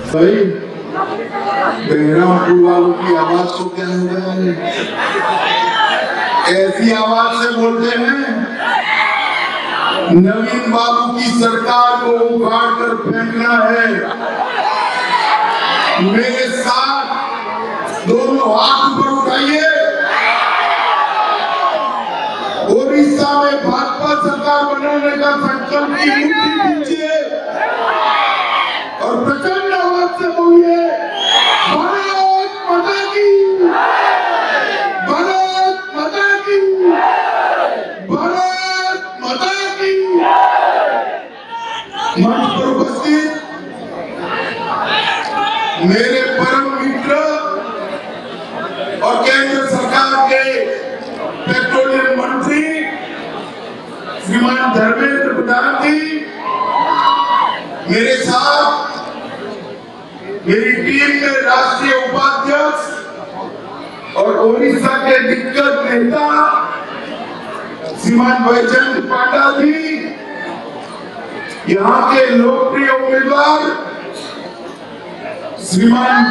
भाई बहरामपुर वालों की आवाज को क्या हो गया है? ऐसी आवाज से बोलते हैं नवीन बाबू की सरकार को उखाड़ कर फेंकना है। मेरे साथ दोनों हाथ ऊपर उठाइए। ओडिशा में भाजपा सरकार बनाने का संकल्प की मुट्ठी कीजिए और प्रचंड आवाज से बोलिए भारत माता की, भारत माता की, भारत माता की। मंच पर उपस्थित मेरे परम मित्र और केंद्र सरकार के पेट्रोलियम मंत्री श्रीमान धर्मेंद्र प्रधान जी, मेरे साथ मेरी टीम के राष्ट्रीय उपाध्यक्ष और ओडिशा के दिग्गज नेता श्रीमान वैजयंत पांडा जी, यहाँ के लोकप्रिय उम्मीदवार श्रीमान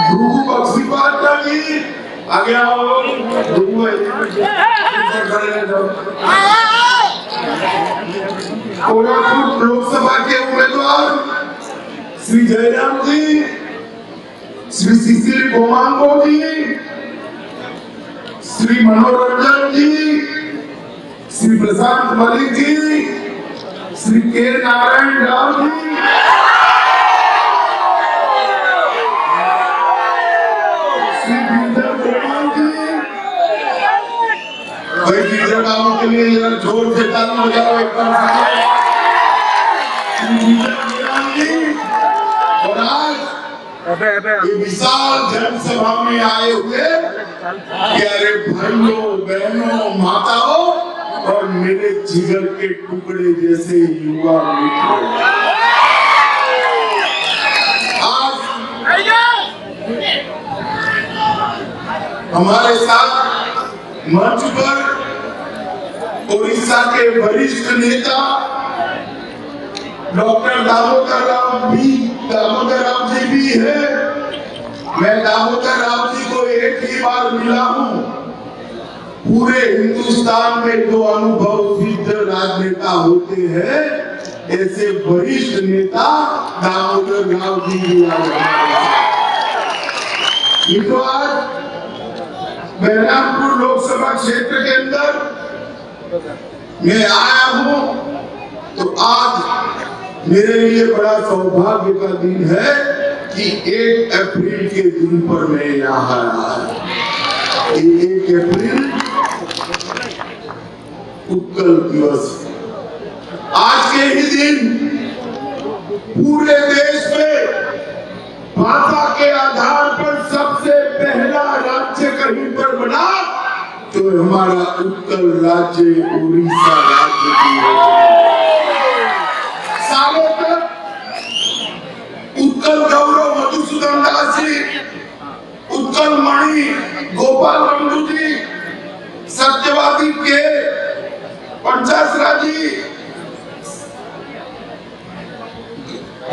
भृगु बख्शीपात्रा जी, आगे आओ। कोरापुट लोकसभा के उम्मीदवार श्री जयराम जी, श्री शिशिर गोमांगो जी, श्री मनोरंजन जी, श्री प्रशांत मलिक जी, श्री के नारायण राव जी, श्री गिरिधर गोपाल जी। भाई गिरिधर बाबू के लिए जरा जोर से ताली बजाओ एक बार। और आज ये विशाल जनसभा में आए हुए प्यारे भाइयों बहनों माताओं और मेरे जिगर के टुकड़े जैसे युवा मित्रों, आज हमारे साथ मंच पर ओडिशा के वरिष्ठ नेता डॉक्टर दामोदर राव जी भी है। मैं दामोदर राव जी को एक ही बार मिला हूं। पूरे हिंदुस्तान में जो अनुभव सिद्ध राजनेता होते हैं, ऐसे वरिष्ठ नेता दामोदर राव जी भी आज बहरामपुर लोकसभा क्षेत्र के अंदर मैं आया हूं, तो आज मेरे लिए बड़ा सौभाग्य का दिन है कि 1 अप्रैल के दिन पर मैं यहाँ आया। 1 अप्रैल उत्कल दिवस। आज के ही दिन पूरे देश में भाषा के आधार पर सबसे पहला राज्य कहीं पर बना तो हमारा उत्कल राज्य उड़ीसा राज्य की है। सालों तक उत्कल गौरव मधुसूदन दास जी, उत्कल मणि गोपाल बंधु जी, सत्यवादी के पंचासरा जी,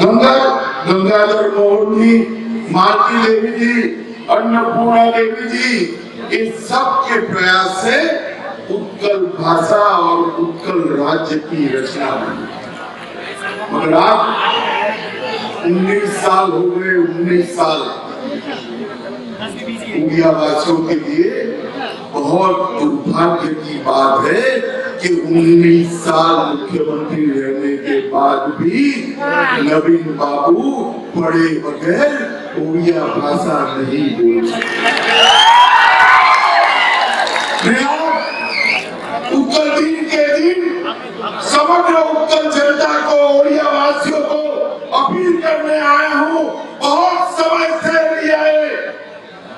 गंगाधर मोहन जी, मालती देवी जी, अन्नपूर्णा देवी जी, इस सब के प्रयास से उत्कल भाषा और उत्कल राज्य की रचना हुई। मगर आज 19 साल हो गए। 19 साल उड़िया वासियों के लिए बहुत दुर्भाग्य की बात है कि 19 साल मुख्यमंत्री रहने के बाद भी नवीन बाबू पढ़े बगैर उड़िया भाषा नहीं बोल सकते। उत्कल दिन के दिन समग्र उत्कल जनता को, उड़िया वासियों को अपील करने आया हूँ। बहुत समय से लिया है,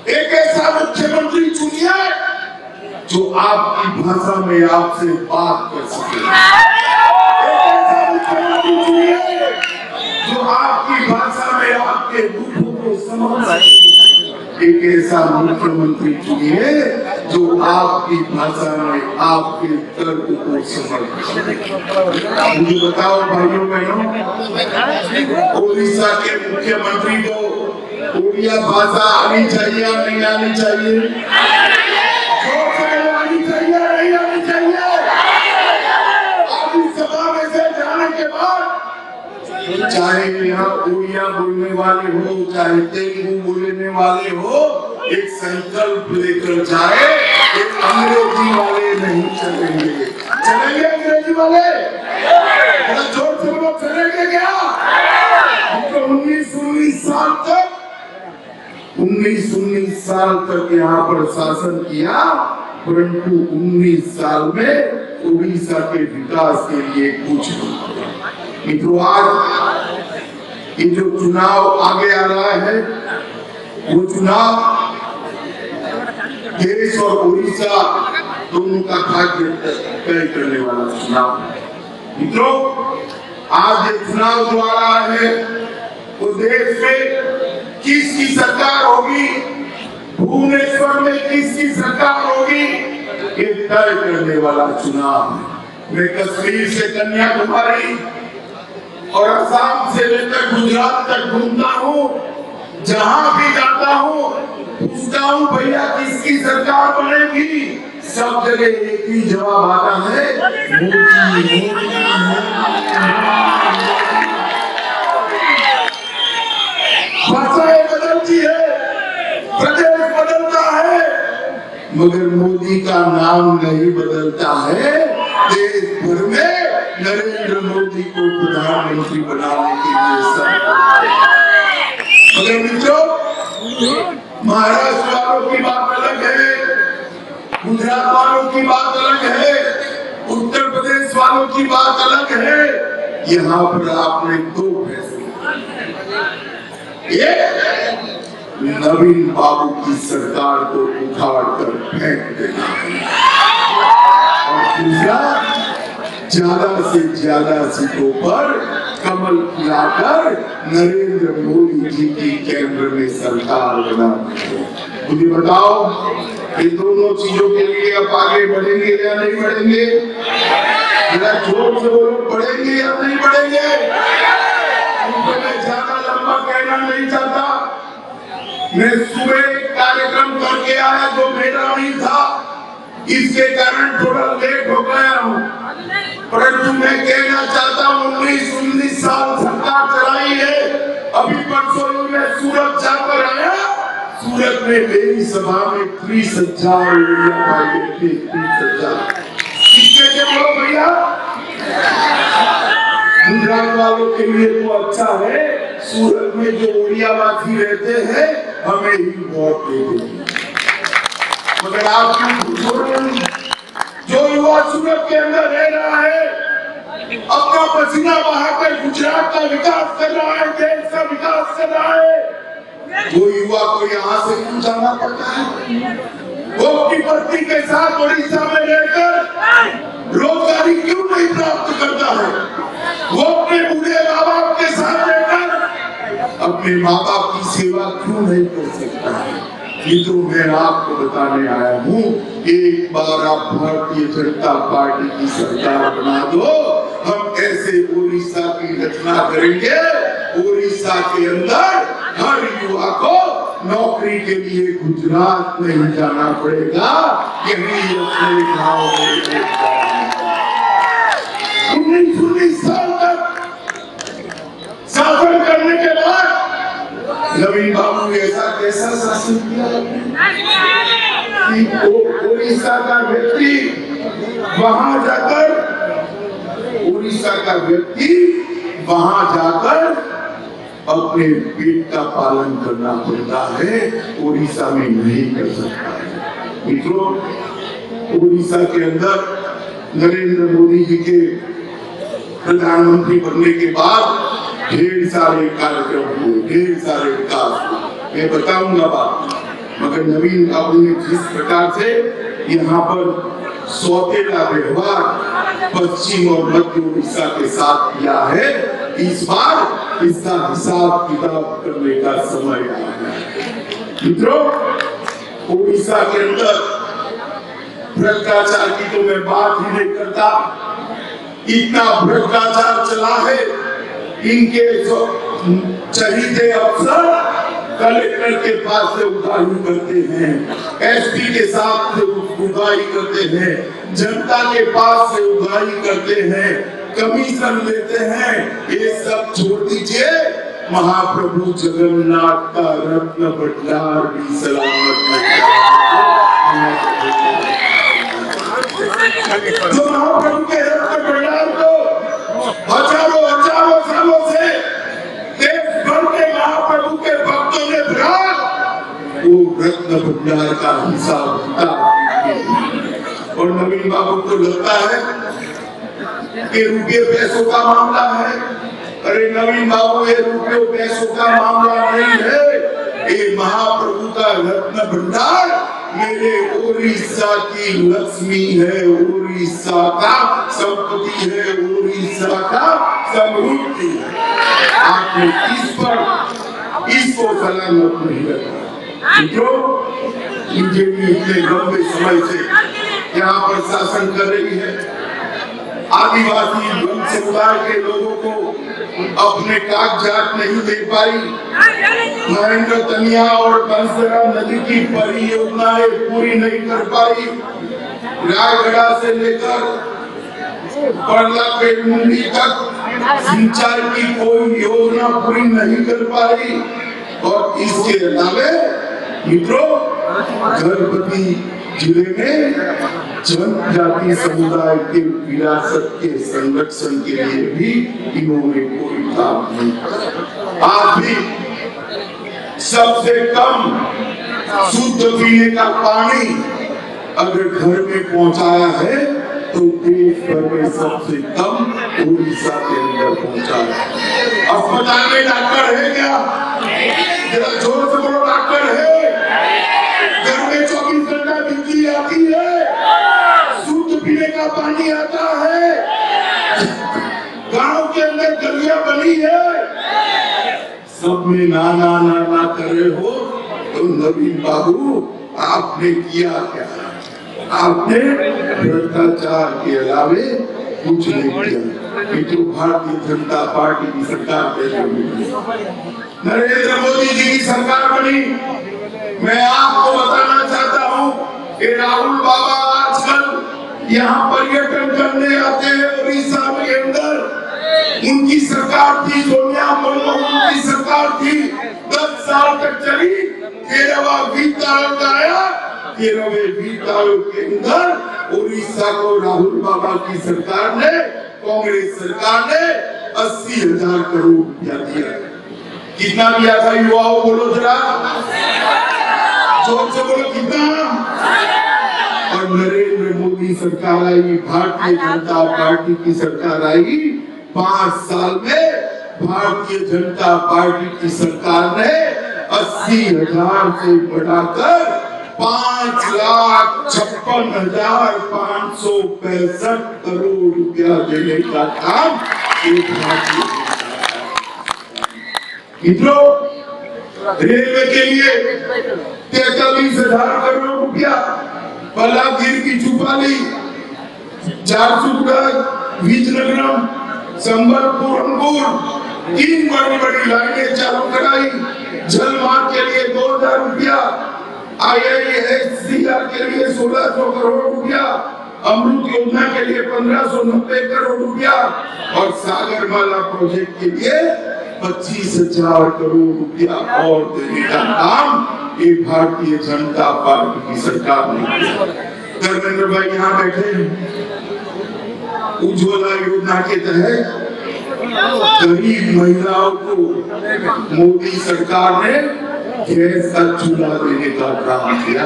एक ऐसा मुख्यमंत्री चुनिए जो आपकी भाषा में आपसे बात कर सके। एक ऐसा मुख्यमंत्री चुनिए जो आपकी भाषा में आपके दुखों को समझ सके। एक ऐसा मुख्यमंत्री चुनिए जो आपकी भाषा में आपके तर्क को समझ। मुझे बताओ भाइयों बहनों, उड़ीसा के मुख्यमंत्री को उड़िया भाषा आनी चाहिए या नहीं आनी चाहिए? आनी चाहिए नहीं आनी चाहिए? आप इस सभा में से जाने के बाद चाहे यहाँ उड़िया बोलने वाले हो, चाहे तेलुगु बोलने वाले हो, एक संकल्प लेकर जाए, एक अंग्रेजी वाले नहीं चलेंगे। चलेंगे अंग्रेजी वाले? जोर से बोलो, चलेंगे क्या? 19 साल तक यहाँ पर शासन किया, परंतु 19 साल में उड़ीसा के विकास के लिए कुछ नहीं। मित्रों, आज ये जो चुनाव आगे आ रहा है, वो चुनाव देश और उड़ीसा दोनों का भाग्य तय करने वाला चुनाव। मित्रों, आज ये चुनाव जो आ रहा है, वो देश में किसकी सरकार होगी, भुवनेश्वर में किसकी सरकार होगी, ये तय करने वाला चुनाव है। मैं कश्मीर से कन्याकुमारी और असम से लेकर गुजरात तक घूमता हूँ, जहां भी जाता हूँ पूछता हूँ, भैया किसकी सरकार बनेगी? सब जगह एक ही जवाब आता है, मोदी। भाषाएं बदलती है, प्रदेश बदलता है, मगर मोदी का नाम नहीं बदलता है। देश भर में नरेंद्र मोदी को प्रधानमंत्री बनाने के लिए सब। मगर मित्रों, महाराष्ट्र वालों की बात अलग है, गुजरात वालों की बात अलग है, उत्तर प्रदेश वालों की बात अलग है। यहाँ पर आपने दो फैसले, एक नवीन बाबू की सरकार को उखाड़ कर फेंक देना और दूसरा ज्यादा से ज्यादा सीटों पर कमल खिलाकर नरेंद्र मोदी जी की केंद्र में सरकार बनानी। मुझे बताओ, ये दोनों चीजों के लिए आप आगे बढ़ेंगे या नहीं बढ़ेंगे? जरा जोर से बोलो, बढ़ेंगे या नहीं बढ़ेंगे? मैं ज्यादा लंबा कहना नहीं चाहता। मैं सुबह कार्यक्रम करके आया जो मेरा नहीं था, इसके कारण थोड़ा लेट हो गया हूँ, परंतु मैं कहना चाहता हूँ 19 साल सरकार चलाई है। अभी परसों मैं सूरत जाकर आया, सूरत में मेरी सभा में 30,000 किसके बोलो भैया? गुजरात वालों के लिए तो अच्छा है, सूरत में जो उड़ियावासी रहते हैं हमें ही वोट देते। मगर आप जो युवा सूरत के अंदर रह रहा है, अपना पसीना बहाकर गुजरात का विकास कर रहा है, देश का विकास कर रहा है, वो युवा को यहाँ से क्यों जाना पड़ता है? वो अपनी पत्नी के साथ उड़ीसा में रहकर रोजगारी क्यों नहीं प्राप्त करता है? वो अपने बूढ़े माँ बाप के साथ रहकर अपने माँ बाप की सेवा क्यों नहीं कर सकता है? ये तो मैं आपको बताने आया हूँ, एक बार आप भारतीय जनता पार्टी की सरकार बना दो, हम ऐसे उड़ीसा की रचना करेंगे, उड़ीसा के अंदर हर युवा को नौकरी के लिए गुजरात नहीं जाना पड़ेगा, यही अपने गाँव में 19 साल तक शासन करने के बाद नवीन बाबू ने ऐसा कैसा शासन किया कि उड़ीसा का व्यक्ति वहां जाकर अपने पेट का पालन करना पड़ता है, उड़ीसा में नहीं कर सकता है। मित्रों, उड़ीसा के अंदर नरेंद्र मोदी जी के प्रधानमंत्री बनने के बाद ढेर सारे कार्यक्रम हुए, ढेर सारे विकास हुए, मैं बताऊंगा बात। मगर नवीन बाबू ने जिस प्रकार से यहाँ पर सौतेला व्यवहार पश्चिम और मध्य उड़ीसा के साथ किया है, इस बार इसका हिसाब किताब करने का समय आया है। मित्रों, उड़ीसा के अंदर भ्रष्टाचार की तो मैं बात ही नहीं करता। इतना भ्रष्टाचार चला है, इनके जो चहीते अफसर कलेक्टर के पास से उधारी करते हैं, एसपी के साथ से उधारी करते हैं, जनता के पास से उधारी करते हैं, कमीशन लेते हैं। ये सब छोड़ दीजिए, महाप्रभु जगन्नाथ का रत्न भंडार भी सलामत है। जो महाप्रभु के रत्न भंडार को हजारों हजारों सालों से देश भर के महाप्रभु के भक्तों ने भरा, वो रत्न भंडार का हिसाब और नवीन बाबू को लगता है कि रुपये पैसों का मामला है। अरे नवीन बाबू, ये रुपये पैसों का मामला नहीं है, ये महाप्रभु का रत्न भंडार मेरे उड़ीसा की लक्ष्मी है, उड़ीसा का संपत्ति है, उड़ीसा का समृद्धि है। आपने इस पर इसको सलामत नहीं रखा। जो बीजेपी इतने लंबे समय से यहाँ पर शासन कर रही है, आदिवासी समुदाय के लोगों को अपने कागजात नहीं दे पाई, महेंद्र तनिया और बंसरा नदी की परियोजनाएं पूरी नहीं कर पाई, रायगढ़ से लेकर पर्ला के मुंडी तक सिंचाई की कोई योजना पूरी नहीं कर पाई। और इसके अलावा मित्रों, गणपति जिले में जनजाति समुदाय के विरासत के संरक्षण के लिए भी इन्होंने कोई काम नहीं किया। आज भी सबसे कम शुद्ध पीने का पानी अगर घर में पहुंचाया है तो देश भर में सबसे कम उड़ीसा के अंदर पहुंचाया है। अस्पताल में डॉक्टर है क्या? जरा जोर से बोलो, डॉक्टर है? घर में 24 घंटा बिजली आती है, शुद्ध पीने का पानी आता है, गांव के अंदर गलियां बनी है, सब में ना ना ना ना कर रहे हो तो नवीन बाबू आपने किया क्या? आपने भ्रष्टाचार के अलावे कुछ नहीं किया। ये तो भारतीय जनता पार्टी की सरकार कैसे बनी, नरेंद्र मोदी जी की सरकार बनी। मैं आपको बताना चाहता हूँ कि राहुल बाबा आजकल यहाँ पर्यटन करने आते हैं उड़ीसा के अंदर। उनकी सरकार थी, सोनिया मनमोहन की सरकार थी, 10 साल तक चली। 13वां वित्त आयोग आया, 13वें वित्त आयोग के अंदर उड़ीसा को राहुल बाबा की सरकार ने, कांग्रेस सरकार ने 80,000 करोड़ रुपया दिया। कितना दिया था युवाओं, बोलो जरा, जोर से बोलो, कितना? और नरेंद्र मोदी सरकार आई, भारतीय जनता पार्टी की सरकार आई, 5 साल में भारतीय जनता पार्टी की सरकार ने 80,000 से बढ़ाकर 5,56,565 करोड़ रुपया देने का काम मित्रों। रेलवे के लिए 43,000 करोड़ रुपया, बलागीर की चुपाली, झारसुगुड़ा, विजयनगरम, संबलपुर, अंगूर, 3 बड़ी लाइनें चालू कराई। जल मार्ग के लिए 2,000 रुपया, IISCR के लिए 1,600 करोड़ रुपया, अमृत योजना के लिए 1,590 करोड़ रुपया और सागरमाला प्रोजेक्ट के लिए 25,000 करोड़ रुपया और देने का काम ये भारतीय जनता पार्टी की सरकार ने किया। धर्मेंद्र भाई यहाँ बैठे हैं। उज्ज्वला योजना के तहत गरीब महिलाओं को मोदी सरकार ने गैस का चूल्हा देने का काम किया।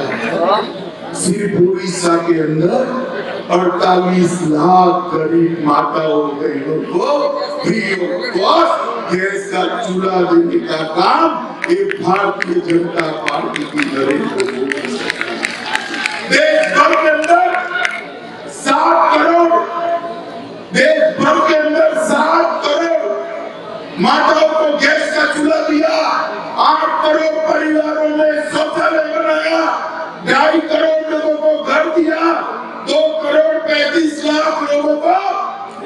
सिर्फ उड़ीसा के अंदर 48 लाख गरीब माताओं बहनों को फ्री ऑफ कॉस्ट गैस का चूल्हा देने का काम ये भारतीय जनता पार्टी की नरेंद्र मोदी सरकार। देश भर के अंदर 7 करोड़, देश भर के अंदर 7 करोड़ माताओं को गैस का चूल्हा दिया। 8 करोड़ परिवारों में शौचालय बनाया, 2.5 करोड़ लोगों को घर दिया।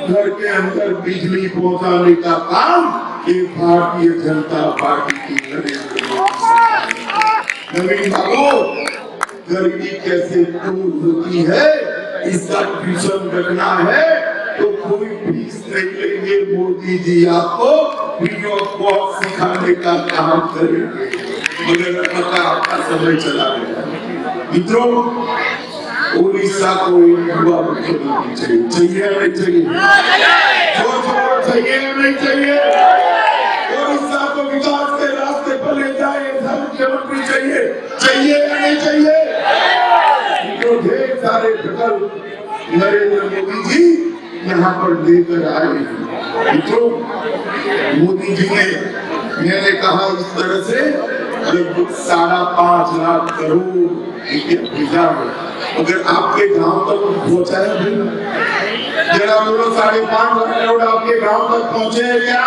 घर के अंदर बिजली पहुंचाने का काम ये भारतीय जनता पार्टी की नवीन बाबू, गरीबी कैसे दूर होती है इसका ट्यूशन रखना है तो कोई फीस नहीं लेंगे। मोदी जी आपको वीडियो कॉल सिखाने का काम करेंगे, मगर आपका समय चला गया। मित्रों, उड़ीसा को युवा मुख्यमंत्री चाहिए या नहीं चाहिए? चाहिए या नहीं चाहिए? उड़ीसा को विकास के रास्ते पर ले जाए ऐसा मुख्यमंत्री चाहिए या नहीं चाहिए? तो ढेर सारे विकल्प नरेंद्र मोदी जी यहाँ पर लेकर आए हैं। मित्रों, मोदी जी ने, मैंने कहा इस तरह से लगभग 5.5 लाख करोड़ भेजा है, अगर आपके गांव तक पहुंचाया जरा बोलो 5.5 लाख करोड़ आपके गांव तक पहुंचे क्या?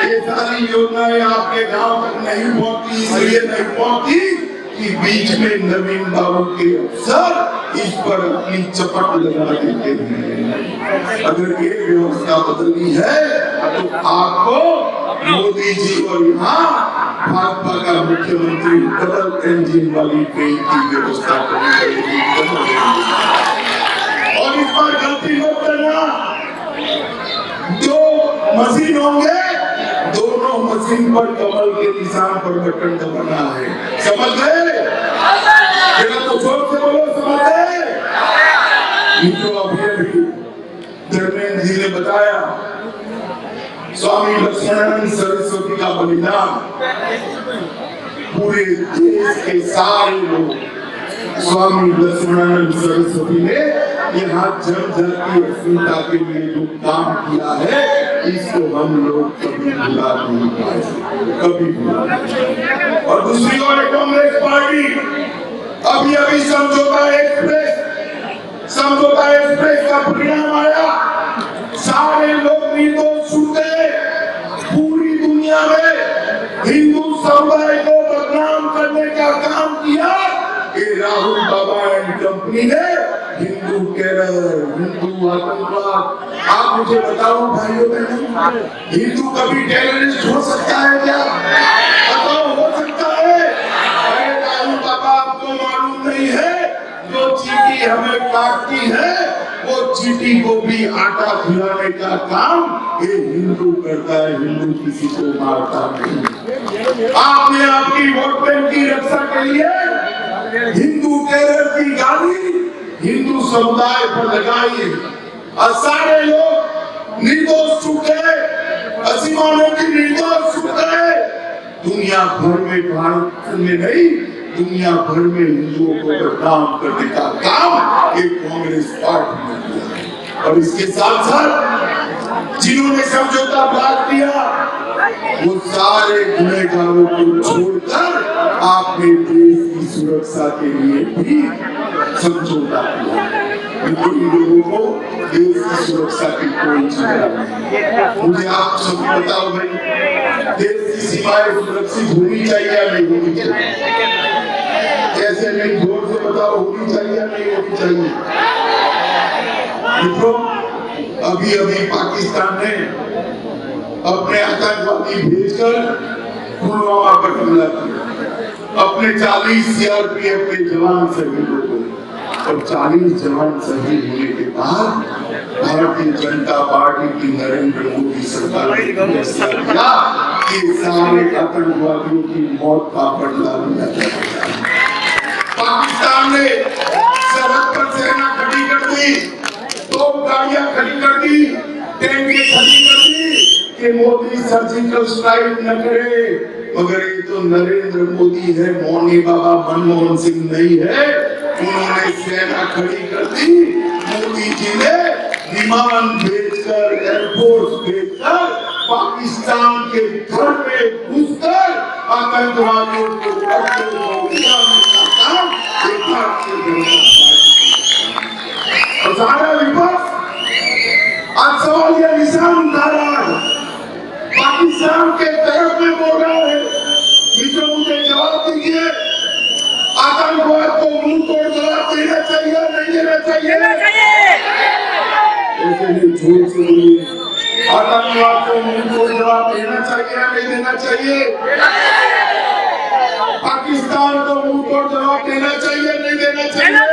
ये सारी योजनाएं आपके गांव तक नहीं पहुंची, इसलिए नहीं पहुंची कि बीच में नवीन बाबू के अफसर इस पर अपनी चपट लगा देते हैं। अगर ये व्यवस्था बदलनी है तो आपको मोदी जी और यहाँ भाजपा का मुख्यमंत्री डबल इंजन वाली ट्रेन की व्यवस्था करनी पड़ेगी। और इस पर गलती मत करना, जो मशीन होंगे दोनों मशीन पर कमल के निशान पर बटन दबाना है, समझ गए? तो जोर से बोलो, समझ गए? अभी धर्मेंद्र जी ने बताया स्वामी लक्ष्मणानंद सरस्वती का बलिदान, पूरे देश के सारे लोग स्वामी लक्ष्मणानंद सरस्वती ने यहाँ जनजातीय अस्मिता के लिए जो काम किया है इसको हम लोग कभी भुला नहीं पाए, कभी भुला नहीं। और दूसरी ओर कांग्रेस पार्टी अभी समझौता एक्सप्रेस का परिणाम आया, सारे लोग निर्दोष छूटे। पूरी दुनिया में हिंदू समुदाय को बदनाम करने का काम किया राहुल बाबा एंड कंपनी ने। हिंदू टेरर, हिंदू आतंकवाद, आप मुझे बताओ भाइयों बहनों, हिंदू कभी टेररिस्ट हो सकता है क्या? बताओ, हो सकता है? अरे राहुल बाबा, आपको मालूम नहीं है जो चींटी हमें काटती है वो चींटी को भी आटा खिलाने का काम ये हिंदू करता है, हिंदू किसी को मारता नहीं। आपने आपकी वोट बैंक की रक्षा के लिए हिंदू टेरर की गाली हिंदू समुदाय पर लगाई और सारे लोग निर्दोष छूटे, असीमानों की निर्दोष छूटे। दुनिया भर में, भारत में नहीं, दुनिया भर में हिंदुओं को बदनाम करने का काम एक कांग्रेस पार्टी ने किया। और इसके साथ साथ जिन्होंने समझौता पास किया वो सारे गुनहगारों को छोड़कर आपने देश की सुरक्षा के लिए भी समझौता किया। इन लोगों को देश की सुरक्षा की कोई चिंता नहीं। मुझे आप सब बताओ भाई, देश की सीमाएं सुरक्षित होनी चाहिए या नहीं होनी चाहिए? ऐसे नहीं, जोर से बताओ, होनी चाहिए या नहीं होनी चाहिए? देखो, अभी पाकिस्तान ने अपने आतंकवादी भेजकर पुलवामा पर हमला किया, अपने 40 सीआरपीएफ के जवान शहीद हो गए। और 40 जवान शहीद होने के बाद भारतीय जनता पार्टी की नरेंद्र मोदी सरकार ने फैसला किया कि सारे आतंकवादियों की मौत का बदला लिया जाएगा। पाकिस्तान ने सरहद पर सेना खड़ी कर दी, 2 गाड़ियां खड़ी कर दी, टैंकें खड़ी कर दी कि मोदी सर्जिकल स्ट्राइक न करे। मगर ये तो नरेंद्र मोदी है, मौनी बाबा मनमोहन सिंह नहीं है। उन्होंने सेना खड़ी कर दी, मोदी जी ने विमान भेजकर, एयरफोर्स भेजकर पाकिस्तान के घर में घुसकर आतंकवादियों को और सारा विपक्ष आज सवाल या निशान उठा रहा है, पाकिस्तान के तरफ में बोल रहा है। मित्रों, मुझे जवाब दीजिए, आतंकवाद को मुंह तोड़ जवाब देना चाहिए, नहीं देना चाहिए? आतंकवाद को मुंहतोड़ जवाब देना चाहिए या नहीं देना चाहिए? पाकिस्तान को मुंहतोड़ जवाब देना चाहिए या नहीं देना चाहिए?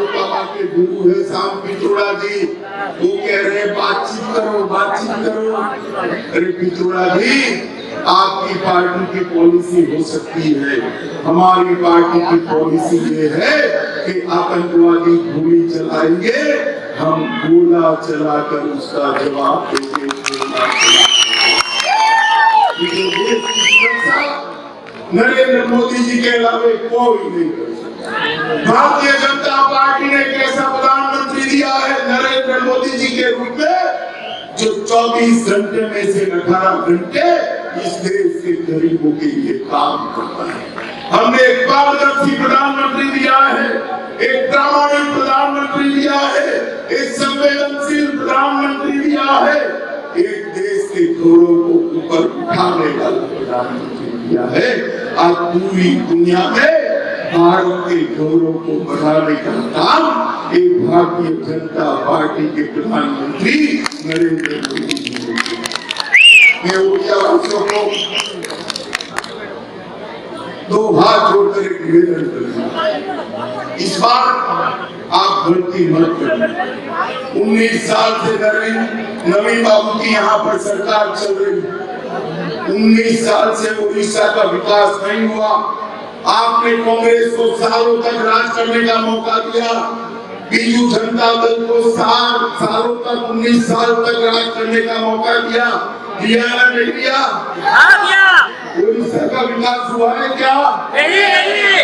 बाबा के गुरु है साम पिथोड़ा जी, वो कह रहे हैं बातचीत करो बातचीत करो। अरे पिथोड़ा जी, आपकी पार्टी की पॉलिसी हो सकती है, हमारी पार्टी की पॉलिसी ये है कि आतंकवादी गोली चलाएंगे, हम गोला चलाकर उसका जवाब देंगे। नरेंद्र मोदी जी के अलावा कोई नहीं कर सकता। भारतीय जनता पार्टी ने एक ऐसा प्रधानमंत्री दिया है नरेंद्र मोदी जी के रूप में, जो 24 घंटे में से 18 घंटे इस देश के गरीबों के लिए काम करता है। हमने एक पारदर्शी प्रधानमंत्री दिया है, एक प्रामाणिक प्रधानमंत्री दिया है, एक संवेदनशील प्रधानमंत्री दिया है, एक देश के गौरव को ऊपर उठाने वाला प्रधानमंत्री दिया है। आज पूरी दुनिया में भारत के गौरव को बढ़ाने का काम एक भारतीय जनता पार्टी के प्रधानमंत्री नरेंद्र मोदी जी ने किया। मैं उड़ियावासियों को दो हाथ जोड़कर एक निवेदन करूंगा, इस बार आप गलती मत करें। 19 साल से नवीन बाबू की यहाँ पर सरकार चल रही, 19 साल से उड़ीसा का विकास नहीं हुआ। आपने कांग्रेस को सालों तक राज करने का मौका दिया, बीजू जनता दल को सालों तक 19 साल तक राज करने का मौका दिया या नहीं दिया? उड़ीसा का विकास हुआ है क्या? नहीं।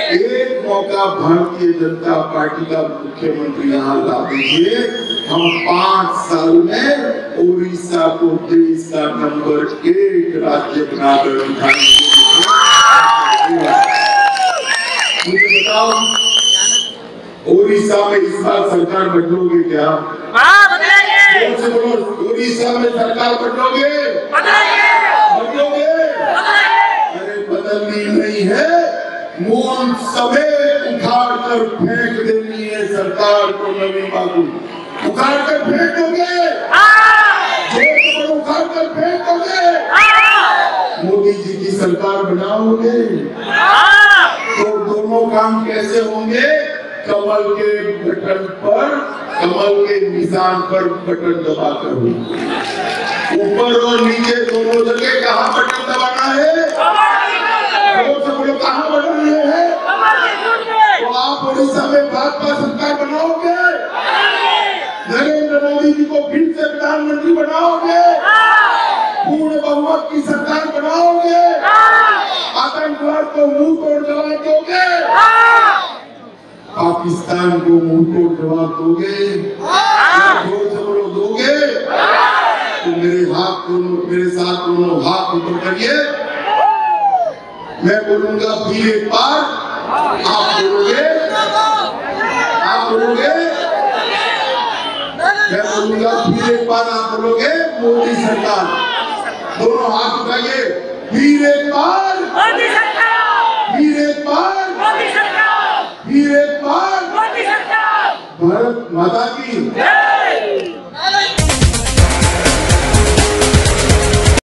एक मौका भारतीय जनता पार्टी का मुख्यमंत्री यहाँ ला दीजिए, हम 5 साल में उड़ीसा को देश का नंबर 1 राज्य बनाकर दिखाएंगे। मुझे बताओ, उड़ीसा में इस बार सरकार बदलोगे क्या? उड़ीसा में सरकार बदलोगे? बदलोगे? अरे बदलनी नहीं है, मूल समेत उखाड़ कर फेंक देनी है सरकार को। नवीन बाबू उखाड़ कर फेंक दोगे? उखाड़ कर फेंक दोगे? मोदी जी की सरकार बनाओगे तो दोनों काम कैसे होंगे? कमल के बटन पर, कमल के निशान पर बटन दबाकर होंगे। ऊपर और नीचे दोनों जगह कहाँ बटन दबाना है? सब लोग कहाँ बनाने हैं? तो आप उड़ीसा में भाजपा सरकार बनाओगे? नरेंद्र मोदी जी को फिर से प्रधानमंत्री बनाओगे? पूर्ण बहुमत की सरकार बनाओगे? आतंकवाद को मुंह तोड़ जवाब दोगे? पाकिस्तान को मुंह तोड़ जवाब दोगे? दोगे? तो मेरे साथ दोनों हाथ ऊपर करिए। मैं बोलूंगा फिर एक बार, आप बोलोगे? आप बोलोगे? मैं बोलूंगा फिर एक बार, आप बोलोगे? मोदी सरकार। दोनों हाथ उठाइए, फिर एक बार, मोदी सरकार, फिर एक बार, मोदी सरकार, फिर एक बार, मोदी सरकार। भारत माता की